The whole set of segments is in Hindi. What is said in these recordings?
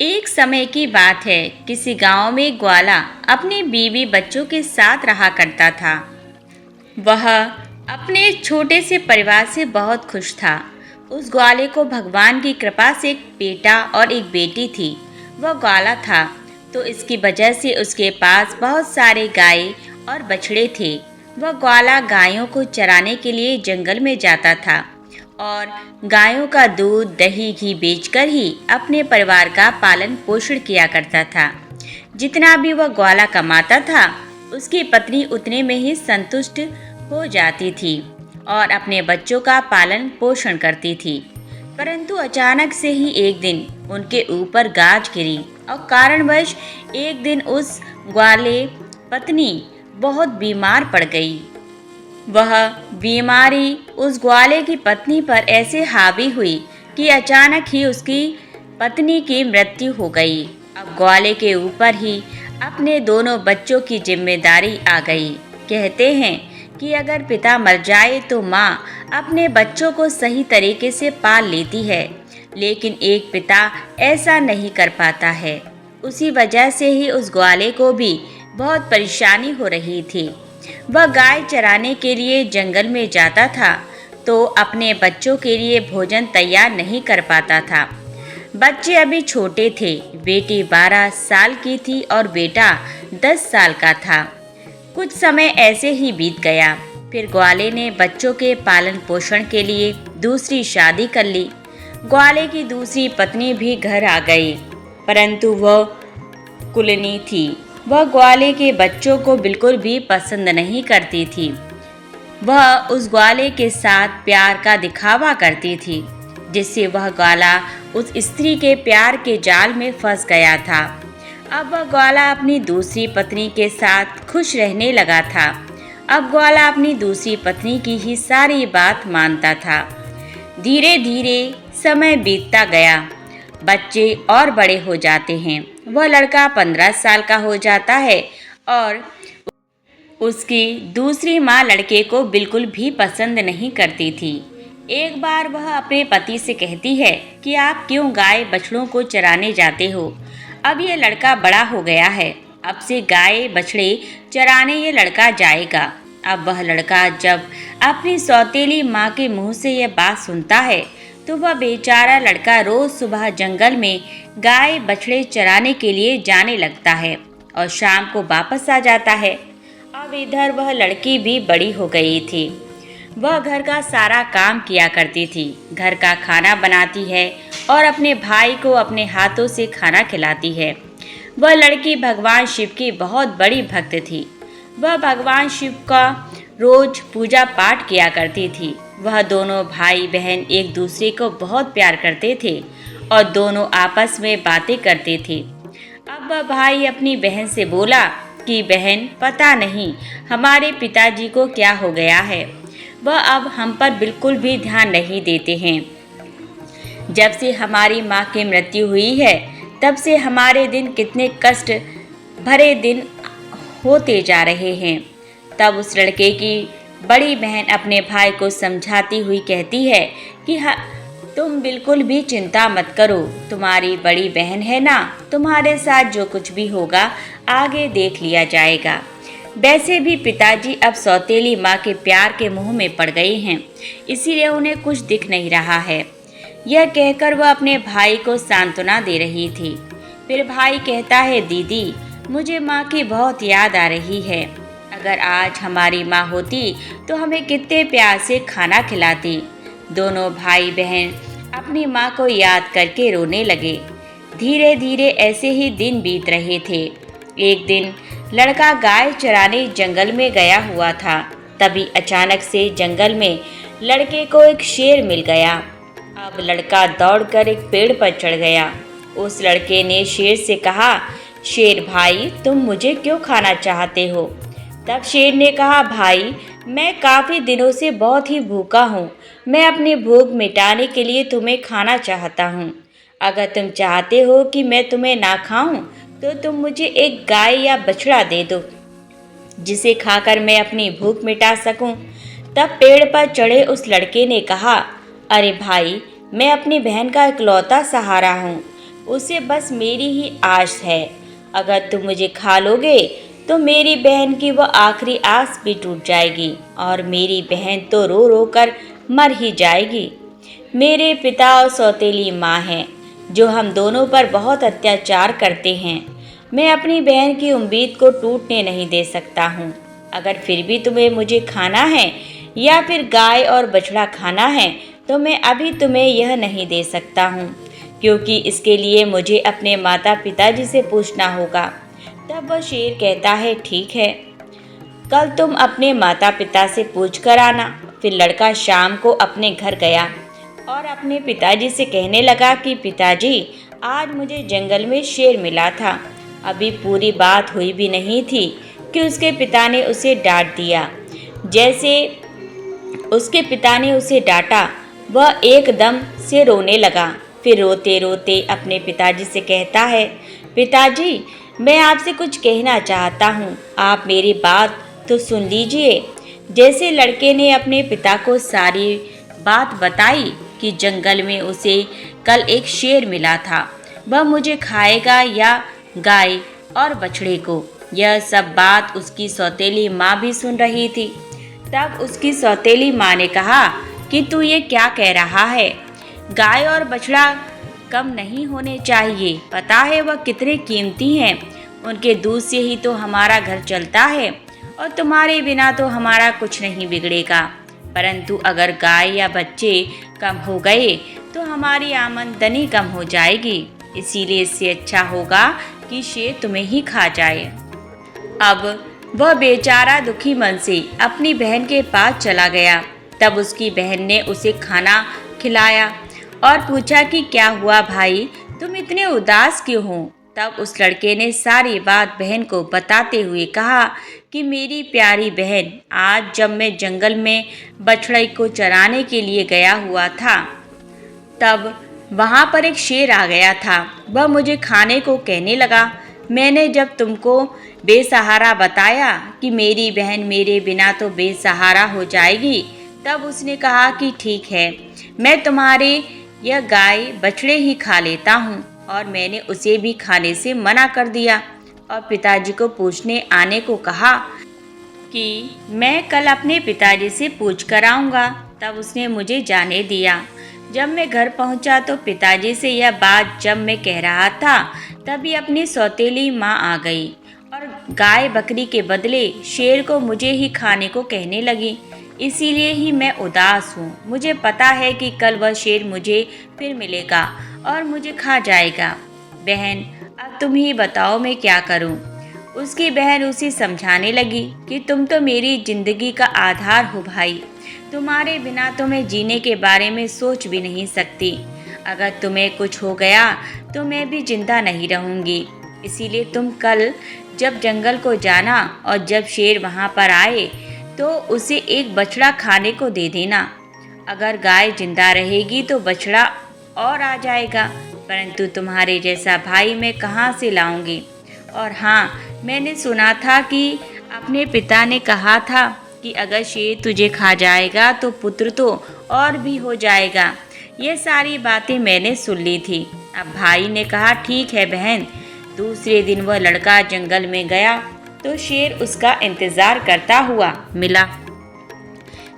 एक समय की बात है। किसी गांव में ग्वाला अपनी बीवी बच्चों के साथ रहा करता था। वह अपने छोटे से परिवार से बहुत खुश था। उस ग्वाले को भगवान की कृपा से एक बेटा और एक बेटी थी। वह ग्वाला था तो इसकी वजह से उसके पास बहुत सारे गाय और बछड़े थे। वह ग्वाला गायों को चराने के लिए जंगल में जाता था और गायों का दूध दही घी बेचकर ही अपने परिवार का पालन पोषण किया करता था। जितना भी वह ग्वाला कमाता था उसकी पत्नी उतने में ही संतुष्ट हो जाती थी और अपने बच्चों का पालन पोषण करती थी। परंतु अचानक से ही एक दिन उनके ऊपर गाज गिरी और कारणवश एक दिन उस ग्वाले पत्नी बहुत बीमार पड़ गई। वह बीमारी उस ग्वाले की पत्नी पर ऐसे हावी हुई कि अचानक ही उसकी पत्नी की मृत्यु हो गई। अब ग्वाले के ऊपर ही अपने दोनों बच्चों की जिम्मेदारी आ गई। कहते हैं कि अगर पिता मर जाए तो माँ अपने बच्चों को सही तरीके से पाल लेती है, लेकिन एक पिता ऐसा नहीं कर पाता है। उसी वजह से ही उस ग्वाले को भी बहुत परेशानी हो रही थी। वह गाय चराने के लिए जंगल में जाता था तो अपने बच्चों के लिए भोजन तैयार नहीं कर पाता था। बच्चे अभी छोटे थे। बेटी 12 साल की थी और बेटा 10 साल का था। कुछ समय ऐसे ही बीत गया। फिर ग्वाले ने बच्चों के पालन पोषण के लिए दूसरी शादी कर ली। ग्वाले की दूसरी पत्नी भी घर आ गई, परंतु वह कुलीनी थी। वह ग्वाले के बच्चों को बिल्कुल भी पसंद नहीं करती थी। वह उस ग्वाले के साथ प्यार का दिखावा करती थी, जिससे वह ग्वाला उस स्त्री के प्यार के जाल में फंस गया था। अब वह ग्वाला अपनी दूसरी पत्नी के साथ खुश रहने लगा था। अब ग्वाला अपनी दूसरी पत्नी की ही सारी बात मानता था। धीरे धीरे समय बीतता गया। बच्चे और बड़े हो जाते हैं। वह लड़का 15 साल का हो जाता है और उसकी दूसरी माँ लड़के को बिल्कुल भी पसंद नहीं करती थी। एक बार वह अपने पति से कहती है कि आप क्यों गाय बछड़ों को चराने जाते हो? अब ये लड़का बड़ा हो गया है, अब से गाय बछड़े चराने ये लड़का जाएगा। अब वह लड़का जब अपनी सौतेली माँ के मुंह से यह बात सुनता है तो वह बेचारा लड़का रोज सुबह जंगल में गाय बछड़े चराने के लिए जाने लगता है और शाम को वापस आ जाता है। अब इधर वह लड़की भी बड़ी हो गई थी। वह घर का सारा काम किया करती थी, घर का खाना बनाती है और अपने भाई को अपने हाथों से खाना खिलाती है। वह लड़की भगवान शिव की बहुत बड़ी भक्त थी। वह भगवान शिव का रोज पूजा पाठ किया करती थी। वह दोनों भाई बहन एक दूसरे को बहुत प्यार करते थे और दोनों आपस में बातें करते थे। अब वह भाई अपनी बहन से बोला कि बहन, पता नहीं हमारे पिताजी को क्या हो गया है, वह अब हम पर बिल्कुल भी ध्यान नहीं देते हैं। जब से हमारी माँ की मृत्यु हुई है तब से हमारे दिन कितने कष्ट भरे दिन होते जा रहे हैं। तब उस लड़के की बड़ी बहन अपने भाई को समझाती हुई कहती है कि तुम बिल्कुल भी चिंता मत करो, तुम्हारी बड़ी बहन है ना, तुम्हारे साथ जो कुछ भी होगा आगे देख लिया जाएगा। वैसे भी पिताजी अब सौतेली माँ के प्यार के मुंह में पड़ गए हैं, इसीलिए उन्हें कुछ दिख नहीं रहा है। यह कहकर वह अपने भाई को सांत्वना दे रही थी। फिर भाई कहता है, दीदी, मुझे माँ की बहुत याद आ रही है। अगर आज हमारी माँ होती तो हमें कितने प्यार से खाना खिलाती। दोनों भाई बहन अपनी माँ को याद करके रोने लगे। धीरे धीरे ऐसे ही दिन बीत रहे थे। एक दिन लड़का गाय चराने जंगल में गया हुआ था। तभी अचानक से जंगल में लड़के को एक शेर मिल गया। अब लड़का दौड़कर एक पेड़ पर चढ़ गया। उस लड़के ने शेर से कहा, शेर भाई, तुम मुझे क्यों खाना चाहते हो? तब शेर ने कहा, भाई, मैं काफ़ी दिनों से बहुत ही भूखा हूँ। मैं अपनी भूख मिटाने के लिए तुम्हें खाना चाहता हूँ। अगर तुम चाहते हो कि मैं तुम्हें ना खाऊं तो तुम मुझे एक गाय या बछड़ा दे दो, जिसे खाकर मैं अपनी भूख मिटा सकूं। तब पेड़ पर चढ़े उस लड़के ने कहा, अरे भाई, मैं अपनी बहन का इकलौता सहारा हूँ। उसे बस मेरी ही आस है। अगर तुम मुझे खा लोगे तो मेरी बहन की वो आखिरी आस भी टूट जाएगी और मेरी बहन तो रो रो कर मर ही जाएगी। मेरे पिता और सौतेली माँ हैं जो हम दोनों पर बहुत अत्याचार करते हैं। मैं अपनी बहन की उम्मीद को टूटने नहीं दे सकता हूँ। अगर फिर भी तुम्हें मुझे खाना है या फिर गाय और बछड़ा खाना है तो मैं अभी तुम्हें यह नहीं दे सकता हूँ, क्योंकि इसके लिए मुझे अपने माता पिताजी से पूछना होगा। तब वह शेर कहता है, ठीक है, कल तुम अपने माता पिता से पूछ कर आना। फिर लड़का शाम को अपने घर गया और अपने पिताजी से कहने लगा कि पिताजी, आज मुझे जंगल में शेर मिला था। अभी पूरी बात हुई भी नहीं थी कि उसके पिता ने उसे डांट दिया। जैसे उसके पिता ने उसे डांटा, वह एकदम से रोने लगा। फिर रोते रोते अपने पिताजी से कहता है, पिताजी, मैं आपसे कुछ कहना चाहता हूँ, आप मेरी बात तो सुन लीजिए। जैसे लड़के ने अपने पिता को सारी बात बताई कि जंगल में उसे कल एक शेर मिला था, वह मुझे खाएगा या गाय और बछड़े को। यह सब बात उसकी सौतेली माँ भी सुन रही थी। तब उसकी सौतेली माँ ने कहा कि तू ये क्या कह रहा है? गाय और बछड़ा कम नहीं होने चाहिए। पता है वह कितने कीमती हैं। उनके दूध से ही तो हमारा घर चलता है और तुम्हारे बिना तो हमारा कुछ नहीं बिगड़ेगा। परंतु अगर गाय या बच्चे कम हो गए तो हमारी आमदनी कम हो जाएगी। इसीलिए इससे अच्छा होगा कि शेर तुम्हें ही खा जाए। अब वह बेचारा दुखी मन से अपनी बहन के पास चला गया। तब उसकी बहन ने उसे खाना खिलाया और पूछा कि क्या हुआ भाई, तुम इतने उदास क्यों हो? तब उस लड़के ने सारी बात बहन को बताते हुए कहा कि मेरी प्यारी बहन, आज जब मैं जंगल में बछड़े को चराने के लिए गया हुआ था, तब वहाँ पर एक शेर आ गया था। वह मुझे खाने को कहने लगा। मैंने जब तुमको बेसहारा बताया कि मेरी बहन मेरे बिना तो बेसहारा हो जाएगी, तब उसने कहा कि ठीक है, मैं तुम्हारे यह गाय बछड़े ही खा लेता हूँ। और मैंने उसे भी खाने से मना कर दिया और पिताजी को पूछने आने को कहा कि मैं कल अपने पिताजी से पूछ कर आऊँगा। तब उसने मुझे जाने दिया। जब मैं घर पहुंचा तो पिताजी से यह बात जब मैं कह रहा था, तभी अपनी सौतेली माँ आ गई और गाय बकरी के बदले शेर को मुझे ही खाने को कहने लगी। इसीलिए ही मैं उदास हूँ। मुझे पता है कि कल वह शेर मुझे फिर मिलेगा और मुझे खा जाएगा। बहन, अब तुम ही बताओ मैं क्या करूँ? उसकी बहन उसे समझाने लगी कि तुम तो मेरी जिंदगी का आधार हो भाई। तुम्हारे बिना तो मैं जीने के बारे में सोच भी नहीं सकती। अगर तुम्हें कुछ हो गया तो मैं भी जिंदा नहीं रहूँगी। इसीलिए तुम कल जब जंगल को जाना और जब शेर वहाँ पर आए तो उसे एक बछड़ा खाने को दे देना। अगर गाय जिंदा रहेगी तो बछड़ा और आ जाएगा, परंतु तुम्हारे जैसा भाई मैं कहाँ से लाऊंगी? और हाँ, मैंने सुना था कि अपने पिता ने कहा था कि अगर शेर तुझे खा जाएगा तो पुत्र तो और भी हो जाएगा। ये सारी बातें मैंने सुन ली थी। अब भाई ने कहा, ठीक है बहन। दूसरे दिन वह लड़का जंगल में गया तो शेर उसका इंतज़ार करता हुआ मिला।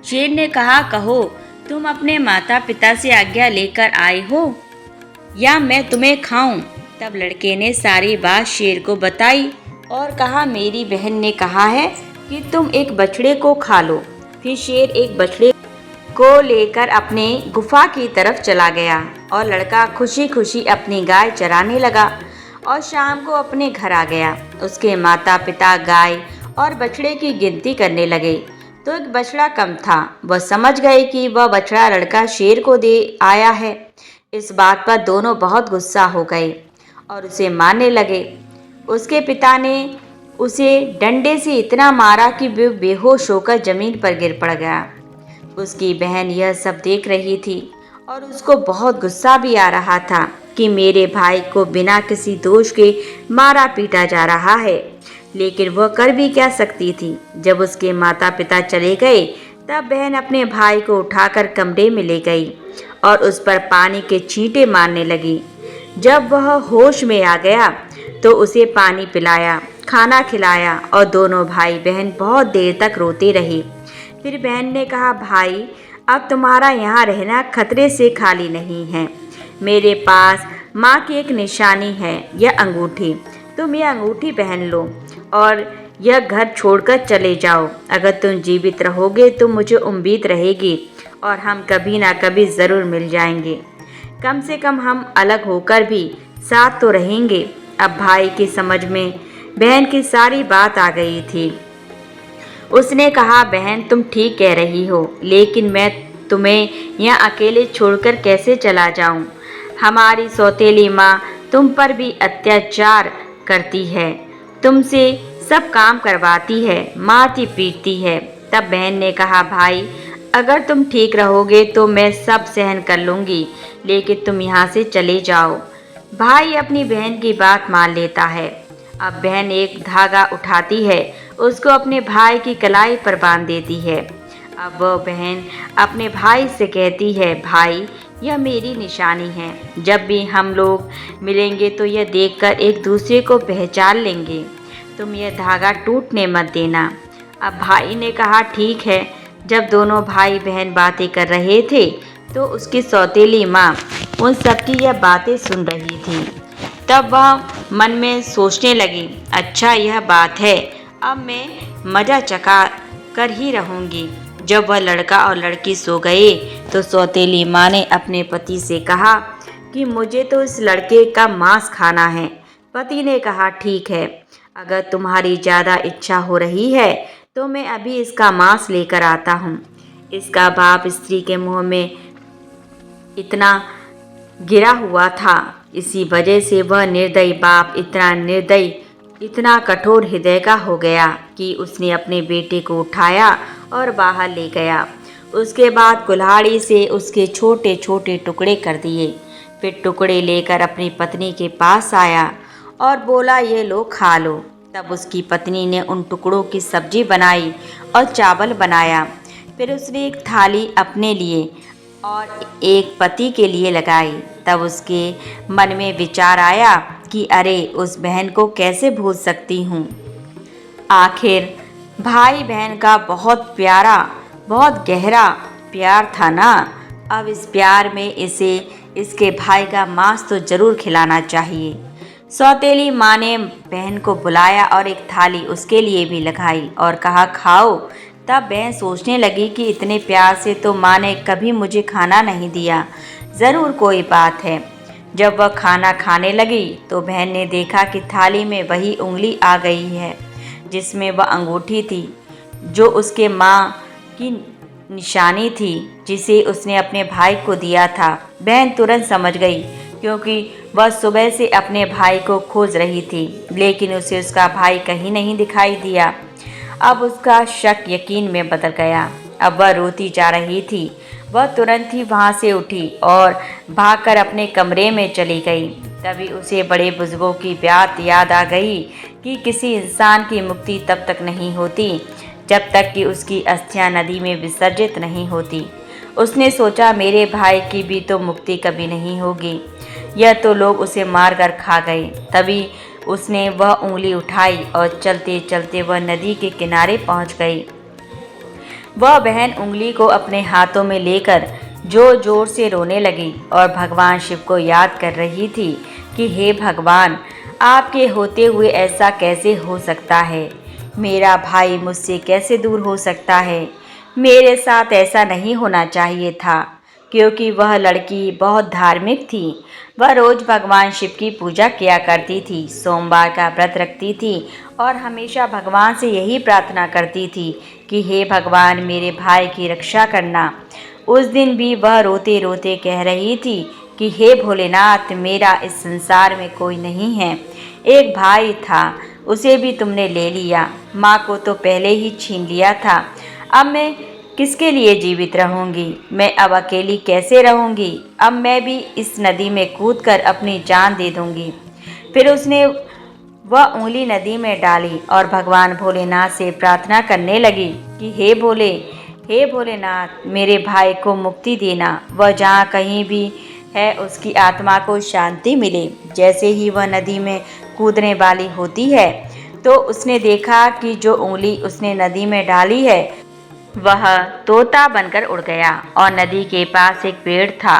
शेर ने कहा, कहो, तुम अपने माता पिता से आज्ञा लेकर आए हो या मैं तुम्हें खाऊं? तब लड़के ने सारी बात शेर को बताई और कहा, मेरी बहन ने कहा है कि तुम एक बछड़े को खा लो। फिर शेर एक बछड़े को लेकर अपने गुफा की तरफ चला गया और लड़का खुशी खुशी अपनी गाय चराने लगा और शाम को अपने घर आ गया। उसके माता पिता गाय और बछड़े की गिनती करने लगे तो एक बछड़ा कम था। वह समझ गए कि वह बछड़ा लड़का शेर को दे आया है। इस बात पर दोनों बहुत गुस्सा हो गए और उसे मारने लगे। उसके पिता ने उसे डंडे से इतना मारा कि वह बेहोश होकर जमीन पर गिर पड़ गया। उसकी बहन यह सब देख रही थी और उसको बहुत गुस्सा भी आ रहा था कि मेरे भाई को बिना किसी दोष के मारा पीटा जा रहा है, लेकिन वह कर भी क्या सकती थी। जब उसके माता पिता चले गए तब बहन अपने भाई को उठाकर कमरे में ले गई और उस पर पानी के छींटे मारने लगी। जब वह होश में आ गया तो उसे पानी पिलाया, खाना खिलाया और दोनों भाई बहन बहुत देर तक रोते रहे। फिर बहन ने कहा, भाई अब तुम्हारा यहाँ रहना खतरे से खाली नहीं है। मेरे पास माँ की एक निशानी है, यह अंगूठी। तुम यह अंगूठी पहन लो और यह घर छोड़कर चले जाओ। अगर तुम जीवित रहोगे तो मुझे उम्मीद रहेगी और हम कभी ना कभी ज़रूर मिल जाएंगे। कम से कम हम अलग होकर भी साथ तो रहेंगे। अब भाई की समझ में बहन की सारी बात आ गई थी। उसने कहा, बहन तुम ठीक कह रही हो, लेकिन मैं तुम्हें यहाँ अकेले छोड़कर कैसे चला जाऊँ? हमारी सौतेली माँ तुम पर भी अत्याचार करती है, तुमसे सब काम करवाती है, मारती पीटती है। तब बहन ने कहा, भाई अगर तुम ठीक रहोगे तो मैं सब सहन कर लूँगी, लेकिन तुम यहाँ से चले जाओ। भाई अपनी बहन की बात मान लेता है। अब बहन एक धागा उठाती है, उसको अपने भाई की कलाई पर बांध देती है। अब वह बहन अपने भाई से कहती है, भाई यह मेरी निशानी है, जब भी हम लोग मिलेंगे तो यह देखकर एक दूसरे को पहचान लेंगे। तुम यह धागा टूटने मत देना। अब भाई ने कहा, ठीक है। जब दोनों भाई बहन बातें कर रहे थे तो उसकी सौतेली माँ उन सबकी यह बातें सुन रही थी। तब वह मन में सोचने लगी, अच्छा यह बात है, अब मैं मज़ा चखा कर ही रहूँगी। जब वह लड़का और लड़की सो गए तो सौतेली माँ ने अपने पति से कहा कि मुझे तो इस लड़के का मांस खाना है। पति ने कहा, ठीक है, अगर तुम्हारी ज़्यादा इच्छा हो रही है तो मैं अभी इसका मांस लेकर आता हूँ। इसका बाप स्त्री के मुंह में इतना गिरा हुआ था, इसी वजह से वह निर्दयी बाप इतना निर्दयी, इतना कठोर हृदय का हो गया कि उसने अपने बेटे को उठाया और बाहर ले गया। उसके बाद कुल्हाड़ी से उसके छोटे छोटे टुकड़े कर दिए। फिर टुकड़े लेकर अपनी पत्नी के पास आया और बोला, ये लो खा लो। तब उसकी पत्नी ने उन टुकड़ों की सब्जी बनाई और चावल बनाया। फिर उसने एक थाली अपने लिए और एक पति के लिए लगाई। तब उसके मन में विचार आया कि अरे उस बहन को कैसे भूल सकती हूँ। आखिर भाई बहन का बहुत प्यारा, बहुत गहरा प्यार था ना। अब इस प्यार में इसे इसके भाई का मांस तो जरूर खिलाना चाहिए। सौतेली माँ ने बहन को बुलाया और एक थाली उसके लिए भी लगाई और कहा, खाओ। तब बहन सोचने लगी कि इतने प्यार से तो माँ ने कभी मुझे खाना नहीं दिया, ज़रूर कोई बात है। जब वह खाना खाने लगी तो बहन ने देखा कि थाली में वही उंगली आ गई है जिसमें वह अंगूठी थी, जो उसके माँ की निशानी थी, जिसे उसने अपने भाई को दिया था। बहन तुरंत समझ गई, क्योंकि वह सुबह से अपने भाई को खोज रही थी, लेकिन उसे उसका भाई कहीं नहीं दिखाई दिया। अब उसका शक यकीन में बदल गया। अब वह रोती जा रही थी। वह तुरंत ही वहाँ से उठी और भागकर अपने कमरे में चली गई। तभी उसे बड़े बुजुर्गों की बात याद आ गई कि किसी इंसान की मुक्ति तब तक नहीं होती जब तक कि उसकी अस्थियां नदी में विसर्जित नहीं होती। उसने सोचा, मेरे भाई की भी तो मुक्ति कभी नहीं होगी, यह तो लोग उसे मार कर खा गए। तभी उसने वह उंगली उठाई और चलते चलते वह नदी के किनारे पहुंच गई। वह बहन उंगली को अपने हाथों में लेकर जोर जोर से रोने लगी और भगवान शिव को याद कर रही थी कि हे भगवान, आपके होते हुए ऐसा कैसे हो सकता है? मेरा भाई मुझसे कैसे दूर हो सकता है? मेरे साथ ऐसा नहीं होना चाहिए था, क्योंकि वह लड़की बहुत धार्मिक थी। वह रोज़ भगवान शिव की पूजा किया करती थी, सोमवार का व्रत रखती थी और हमेशा भगवान से यही प्रार्थना करती थी कि हे भगवान, मेरे भाई की रक्षा करना। उस दिन भी वह रोते रोते कह रही थी कि हे भोलेनाथ, मेरा इस संसार में कोई नहीं है। एक भाई था, उसे भी तुमने ले लिया, माँ को तो पहले ही छीन लिया था। अब मैं किसके लिए जीवित रहूंगी? मैं अब अकेली कैसे रहूंगी? अब मैं भी इस नदी में कूदकर अपनी जान दे दूंगी। फिर उसने वह उंगली नदी में डाली और भगवान भोलेनाथ से प्रार्थना करने लगी कि हे भोलेनाथ, मेरे भाई को मुक्ति देना। वह जहाँ कहीं भी है उसकी आत्मा को शांति मिले। जैसे ही वह नदी में कूदने वाली होती है तो उसने देखा कि जो उंगली उसने नदी में डाली है वह तोता बनकर उड़ गया और नदी के पास एक पेड़ था,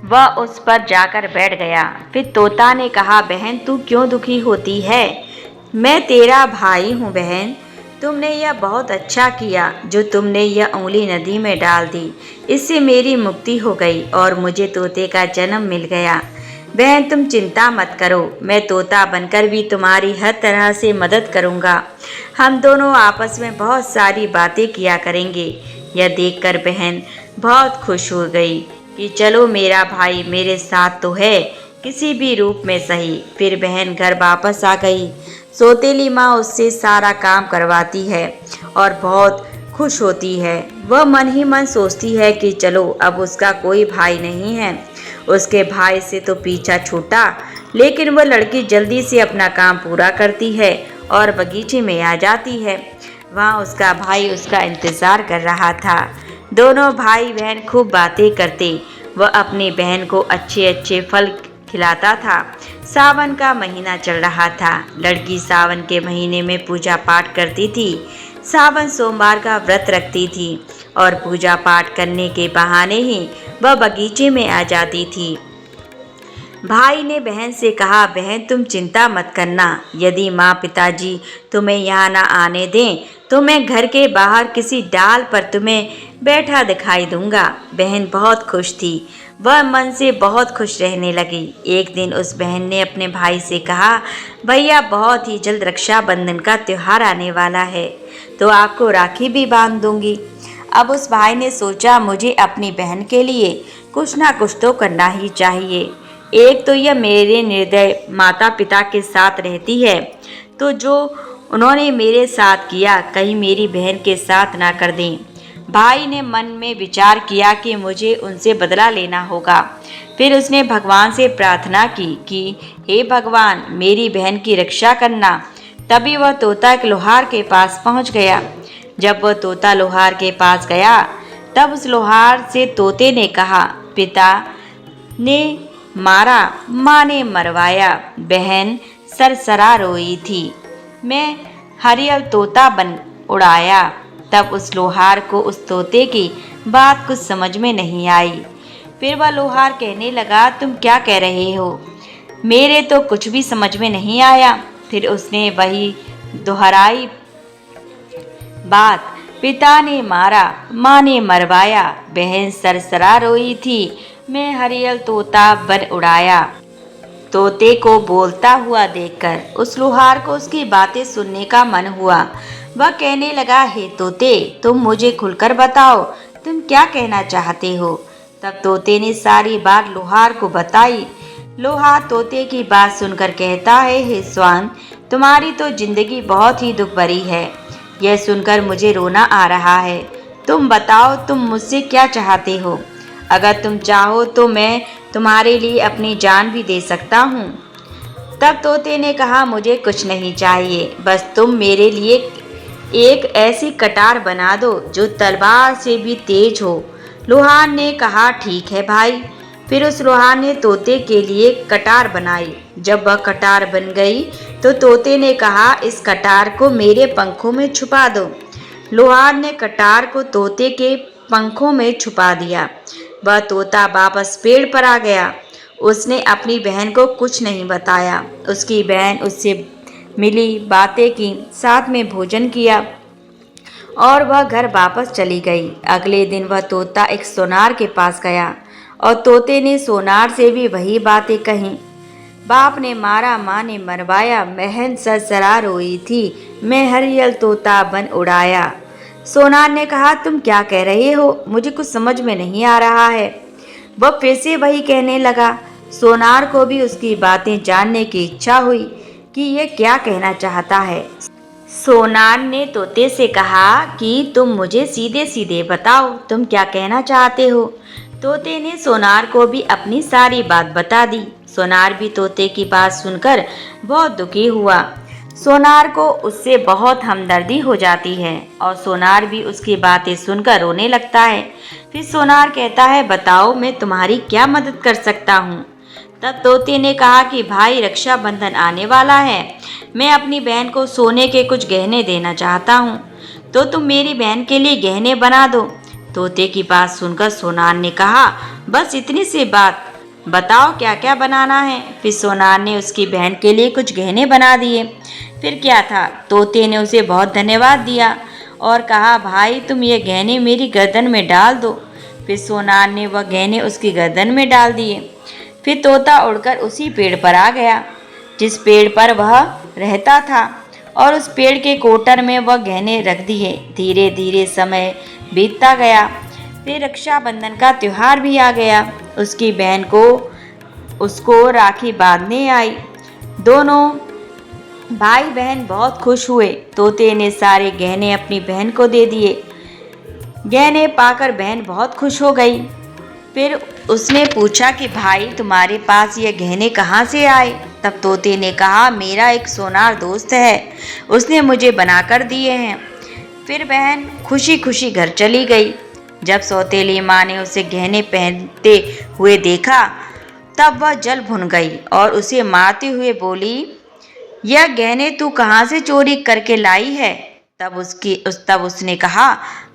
वह उस पर जाकर बैठ गया। फिर तोता ने कहा, बहन तू क्यों दुखी होती है? मैं तेरा भाई हूँ बहन। तुमने यह बहुत अच्छा किया जो तुमने यह उंगली नदी में डाल दी। इससे मेरी मुक्ति हो गई और मुझे तोते का जन्म मिल गया। बहन तुम चिंता मत करो, मैं तोता बनकर भी तुम्हारी हर तरह से मदद करूँगा। हम दोनों आपस में बहुत सारी बातें किया करेंगे। यह देखकर बहन बहुत खुश हो गई कि चलो मेरा भाई मेरे साथ तो है, किसी भी रूप में सही। फिर बहन घर वापस आ गई। सौतेली माँ उससे सारा काम करवाती है और बहुत खुश होती है। वह मन ही मन सोचती है कि चलो अब उसका कोई भाई नहीं है। उसके भाई से तो पीछा छूटा, लेकिन वह लड़की जल्दी से अपना काम पूरा करती है और बगीचे में आ जाती है। वहाँ उसका भाई उसका इंतज़ार कर रहा था। दोनों भाई बहन खूब बातें करते। वह अपनी बहन को अच्छे अच्छे फल खिलाता था। सावन का महीना चल रहा था। लड़की सावन के महीने में पूजा पाठ करती थी। सावन सोमवार का व्रत रखती थी और पूजा पाठ करने के बहाने ही वह बगीचे में आ जाती थी। भाई ने बहन से कहा, बहन तुम चिंता मत करना, यदि माँ पिताजी तुम्हें यहाँ ना आने दें तो मैं घर के बाहर किसी डाल पर तुम्हें बैठा दिखाई दूंगा। बहन बहुत खुश थी। वह मन से बहुत खुश रहने लगी। एक दिन उस बहन ने अपने भाई से कहा, भैया बहुत ही जल्द रक्षाबंधन का त्यौहार आने वाला है तो आपको राखी भी बांध दूंगी। अब उस भाई ने सोचा, मुझे अपनी बहन के लिए कुछ ना कुछ तो करना ही चाहिए। एक तो यह मेरे निर्दय माता पिता के साथ रहती है, तो जो उन्होंने मेरे साथ किया कहीं मेरी बहन के साथ ना कर दें। भाई ने मन में विचार किया कि मुझे उनसे बदला लेना होगा। फिर उसने भगवान से प्रार्थना की कि हे भगवान मेरी बहन की रक्षा करना। तभी वह तोता एक लोहार के पास पहुंच गया। जब वह तोता लोहार के पास गया तब उस लोहार से तोते ने कहा, पिता ने मारा, माँ ने मरवाया, बहन सरसरा रोई थी, मैं हरियल तोता बन उड़ाया। तब उस लोहार को उस तोते की बात कुछ समझ में नहीं आई। फिर वह लोहार कहने लगा, तुम क्या कह रहे हो? मेरे तो कुछ भी समझ में नहीं आया। फिर उसने वही दोहराई बात, पिता ने मारा, माँ ने मरवाया, बहन सरसरा रोई थी, मैं हरियल तोता बन उड़ाया। तोते को बोलता हुआ देखकर उस लोहार को उसकी बातें सुनने का मन हुआ। वह कहने लगा, हे तोते तुम मुझे खुलकर बताओ, तुम क्या कहना चाहते हो? तब तोते ने सारी बात लोहार को बताई। लोहार तोते की बात सुनकर कहता है, हे स्वान तुम्हारी तो जिंदगी बहुत ही दुख भरी है। यह सुनकर मुझे रोना आ रहा है। तुम बताओ तुम मुझसे क्या चाहते हो? अगर तुम चाहो तो मैं तुम्हारे लिए अपनी जान भी दे सकता हूँ। तब तोते ने कहा, मुझे कुछ नहीं चाहिए, बस तुम मेरे लिए एक ऐसी कटार बना दो जो तलवार से भी तेज हो। लोहार ने कहा, ठीक है भाई। फिर उस लोहार ने तोते के लिए कटार बनाई। जब वह कटार बन गई तो तोते ने कहा, इस कटार को मेरे पंखों में छुपा दो। लोहार ने कटार को तोते के पंखों में छुपा दिया। वह तोता वापस पेड़ पर आ गया। उसने अपनी बहन को कुछ नहीं बताया। उसकी बहन उससे मिली, बातें की, साथ में भोजन किया और वह घर वापस चली गई। अगले दिन वह तोता एक सोनार के पास गया और तोते ने सोनार से भी वही बातें कहीं। बाप ने मारा, माँ ने मरवाया, बहन सरसरा रोई थी, मैं हरियल तोता बन उड़ाया। सोनार ने कहा, तुम क्या कह रहे हो? मुझे कुछ समझ में नहीं आ रहा है। वह फिर से वही कहने लगा। सोनार को भी उसकी बातें जानने की इच्छा हुई कि यह क्या कहना चाहता है। सोनार ने तोते से कहा कि तुम मुझे सीधे सीधे बताओ, तुम क्या कहना चाहते हो? तोते ने सोनार को भी अपनी सारी बात बता दी। सोनार भी तोते की बात सुनकर बहुत दुखी हुआ। सोनार को उससे बहुत हमदर्दी हो जाती है और सोनार भी उसकी बातें सुनकर रोने लगता है। फिर सोनार कहता है, बताओ मैं तुम्हारी क्या मदद कर सकता हूँ। तब तोते ने कहा कि भाई, रक्षाबंधन आने वाला है, मैं अपनी बहन को सोने के कुछ गहने देना चाहता हूँ, तो तुम मेरी बहन के लिए गहने बना दो। तोते की बात सुनकर सोनार ने कहा, बस इतनी सी बात, बताओ क्या क्या बनाना है। फिर सोनार ने उसकी बहन के लिए कुछ गहने बना दिए। फिर क्या था, तोते ने उसे बहुत धन्यवाद दिया और कहा, भाई तुम ये गहने मेरी गर्दन में डाल दो। फिर सोनार ने वह गहने उसकी गर्दन में डाल दिए। फिर तोता उड़कर उसी पेड़ पर आ गया जिस पेड़ पर वह रहता था और उस पेड़ के कोटर में वह गहने रख दिए। धीरे धीरे समय बीतता गया। फिर रक्षाबंधन का त्योहार भी आ गया। उसकी बहन को उसको राखी बांधने आई। दोनों भाई बहन बहुत खुश हुए। तोते ने सारे गहने अपनी बहन को दे दिए। गहने पाकर बहन बहुत खुश हो गई। फिर उसने पूछा कि भाई, तुम्हारे पास ये गहने कहाँ से आए। तब तोते ने कहा, मेरा एक सोनार दोस्त है, उसने मुझे बनाकर दिए हैं। फिर बहन खुशी खुशी घर चली गई। जब सौतेली माँ ने उसे गहने पहनते हुए देखा तब वह जल भुन गई और उसे मारते हुए बोली, यह गहने तू कहाँ से चोरी करके लाई है। तब उसने कहा,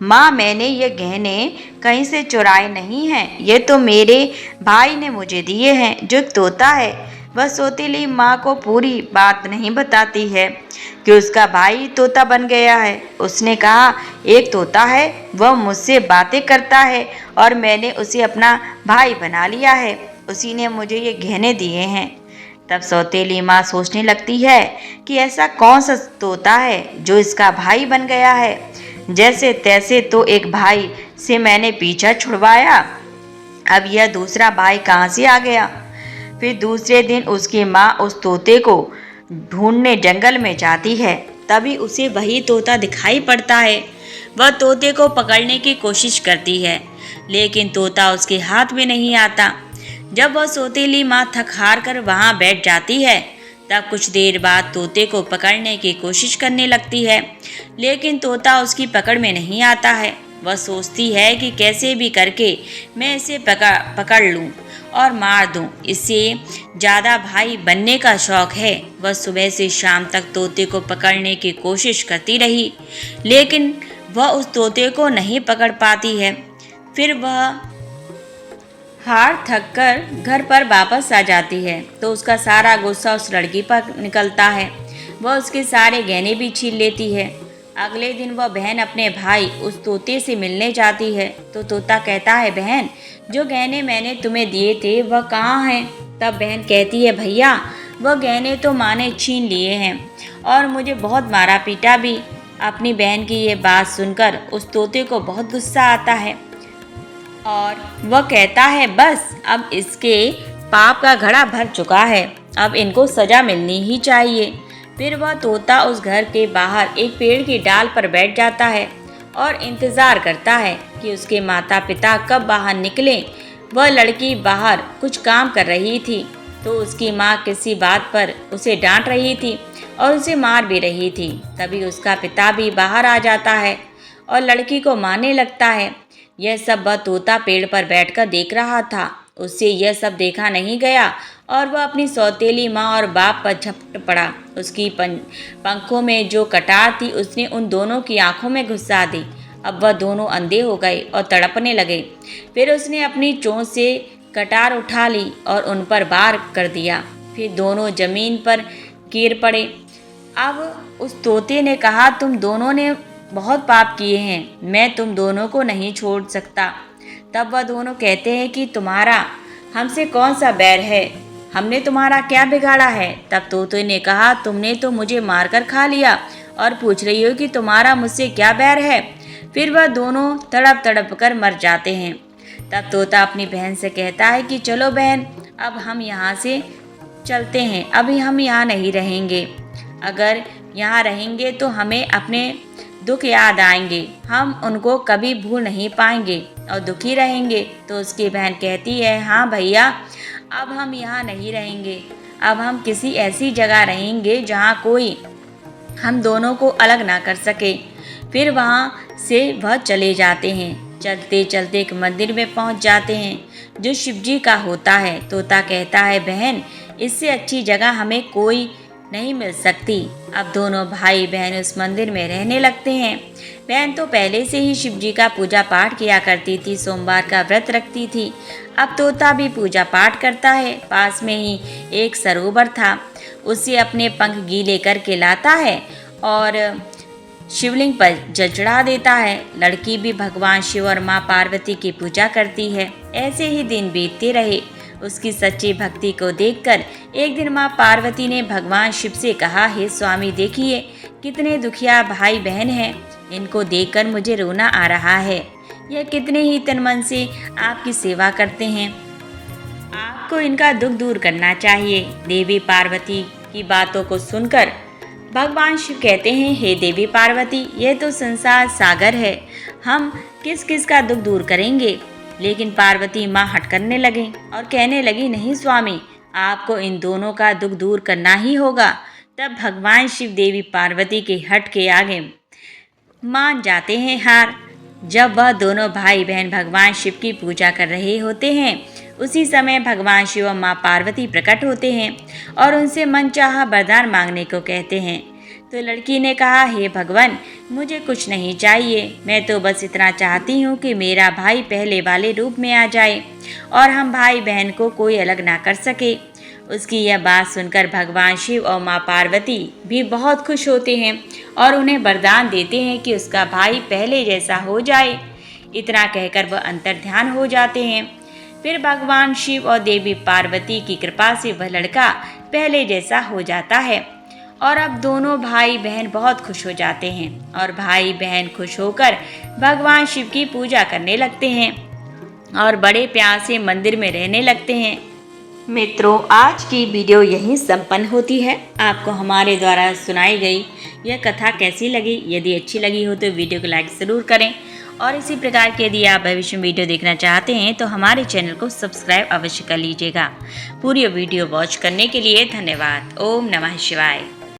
माँ, मैंने ये गहने कहीं से चुराए नहीं हैं, ये तो मेरे भाई ने मुझे दिए हैं जो एक तोता है। वह सौतेली माँ को पूरी बात नहीं बताती है कि उसका भाई तोता बन गया है। उसने कहा, एक तोता है, वह मुझसे बातें करता है और मैंने उसे अपना भाई बना लिया है, उसी ने मुझे ये गहने दिए हैं। तब सौतेली माँ सोचने लगती है कि ऐसा कौन सा तोता है जो इसका भाई बन गया है। जैसे तैसे तो एक भाई से मैंने पीछा छुड़वाया, अब यह दूसरा भाई कहाँ से आ गया। फिर दूसरे दिन उसकी माँ उस तोते को ढूंढने जंगल में जाती है। तभी उसे वही तोता दिखाई पड़ता है। वह तोते को पकड़ने की कोशिश करती है, लेकिन तोता उसके हाथ में नहीं आता। जब वह सौतेली माँ थक हार कर वहाँ बैठ जाती है, तब कुछ देर बाद तोते को पकड़ने की कोशिश करने लगती है, लेकिन तोता उसकी पकड़ में नहीं आता है। वह सोचती है कि कैसे भी करके मैं इसे पकड़ लूँ और मार दूँ। इससे ज़्यादा भाई बनने का शौक है। वह सुबह से शाम तक तोते को पकड़ने की कोशिश करती रही, लेकिन वह उस तोते को नहीं पकड़ पाती है। फिर वह हार थक कर घर पर वापस आ जाती है तो उसका सारा गुस्सा उस लड़की पर निकलता है। वह उसके सारे गहने भी छीन लेती है। अगले दिन वह बहन अपने भाई उस तोते से मिलने जाती है तो तोता कहता है, बहन, जो गहने मैंने तुम्हें दिए थे वह कहाँ हैं। तब बहन कहती है, भैया, वह गहने तो माँ ने छीन लिए हैं और मुझे बहुत मारा पीटा भी। अपनी बहन की ये बात सुनकर उस तोते को बहुत गुस्सा आता है और वह कहता है, बस अब इसके पाप का घड़ा भर चुका है, अब इनको सजा मिलनी ही चाहिए। फिर वह तोता उस घर के बाहर एक पेड़ की डाल पर बैठ जाता है और इंतज़ार करता है कि उसके माता पिता कब बाहर निकलें। वह लड़की बाहर कुछ काम कर रही थी तो उसकी माँ किसी बात पर उसे डांट रही थी और उसे मार भी रही थी। तभी उसका पिता भी बाहर आ जाता है और लड़की को मारने लगता है। यह सब वह तोता पेड़ पर बैठकर देख रहा था। उससे यह सब देखा नहीं गया और वह अपनी सौतेली माँ और बाप पर झपट पड़ा। उसकी पंखों में जो कटार थी उसने उन दोनों की आंखों में घुसा दी। अब वह दोनों अंधे हो गए और तड़पने लगे। फिर उसने अपनी चोंच से कटार उठा ली और उन पर वार कर दिया। फिर दोनों जमीन पर गिर पड़े। अब उस तोते ने कहा, तुम दोनों ने बहुत पाप किए हैं, मैं तुम दोनों को नहीं छोड़ सकता। तब वह दोनों कहते हैं कि तुम्हारा हमसे कौन सा बैर है, हमने तुम्हारा क्या बिगाड़ा है। तब तोते ने कहा, तुमने तो मुझे मारकर खा लिया और पूछ रही हो कि तुम्हारा मुझसे क्या बैर है। फिर वह दोनों तड़प तड़प कर मर जाते हैं। तब तोता अपनी बहन से कहता है कि चलो बहन, अब हम यहाँ से चलते हैं, अभी हम यहाँ नहीं रहेंगे। अगर यहाँ रहेंगे तो हमें अपने दुख याद आएंगे, हम उनको कभी भूल नहीं पाएंगे और दुखी रहेंगे। तो उसकी बहन कहती है, हाँ भैया, अब हम यहाँ नहीं रहेंगे, अब हम किसी ऐसी जगह रहेंगे जहाँ कोई हम दोनों को अलग ना कर सके। फिर वहाँ से वह चले जाते हैं। चलते चलते एक मंदिर में पहुँच जाते हैं जो शिवजी का होता है। तोता कहता है, बहन, इससे अच्छी जगह हमें कोई नहीं मिल सकती। अब दोनों भाई बहन उस मंदिर में रहने लगते हैं। बहन तो पहले से ही शिवजी का पूजा पाठ किया करती थी, सोमवार का व्रत रखती थी। अब तोता भी पूजा पाठ करता है। पास में ही एक सरोवर था, उसे अपने पंख गीले करके लाता है और शिवलिंग पर जल चढ़ा देता है। लड़की भी भगवान शिव और माँ पार्वती की पूजा करती है। ऐसे ही दिन बीतते रहे। उसकी सच्ची भक्ति को देखकर एक दिन माँ पार्वती ने भगवान शिव से कहा, हे स्वामी, देखिए कितने दुखिया भाई बहन हैं। इनको देखकर मुझे रोना आ रहा है। यह कितने ही तन मन से आपकी सेवा करते हैं। आपको इनका दुख दूर करना चाहिए। देवी पार्वती की बातों को सुनकर भगवान शिव कहते हैं, हे देवी पार्वती, यह तो संसार सागर है, हम किस किस का दुख दूर करेंगे। लेकिन पार्वती माँ हट करने लगी और कहने लगी, नहीं स्वामी, आपको इन दोनों का दुख दूर करना ही होगा। तब भगवान शिव देवी पार्वती के हट के आगे मान जाते हैं हार। जब वह दोनों भाई बहन भगवान शिव की पूजा कर रहे होते हैं, उसी समय भगवान शिव और माँ पार्वती प्रकट होते हैं और उनसे मनचाहा वरदान मांगने को कहते हैं। तो लड़की ने कहा, हे भगवान, मुझे कुछ नहीं चाहिए, मैं तो बस इतना चाहती हूँ कि मेरा भाई पहले वाले रूप में आ जाए और हम भाई बहन को कोई अलग ना कर सके। उसकी यह बात सुनकर भगवान शिव और माँ पार्वती भी बहुत खुश होते हैं और उन्हें वरदान देते हैं कि उसका भाई पहले जैसा हो जाए। इतना कहकर वह अंतर्ध्यान हो जाते हैं। फिर भगवान शिव और देवी पार्वती की कृपा से वह लड़का पहले जैसा हो जाता है और अब दोनों भाई बहन बहुत खुश हो जाते हैं और भाई बहन खुश होकर भगवान शिव की पूजा करने लगते हैं और बड़े प्यार से मंदिर में रहने लगते हैं। मित्रों, आज की वीडियो यहीं संपन्न होती है। आपको हमारे द्वारा सुनाई गई यह कथा कैसी लगी? यदि अच्छी लगी हो तो वीडियो को लाइक ज़रूर करें और इसी प्रकार के यदि आप भविष्य में वीडियो देखना चाहते हैं तो हमारे चैनल को सब्सक्राइब अवश्य कर लीजिएगा। पूरी वीडियो वॉच करने के लिए धन्यवाद। ओम नमः शिवाय।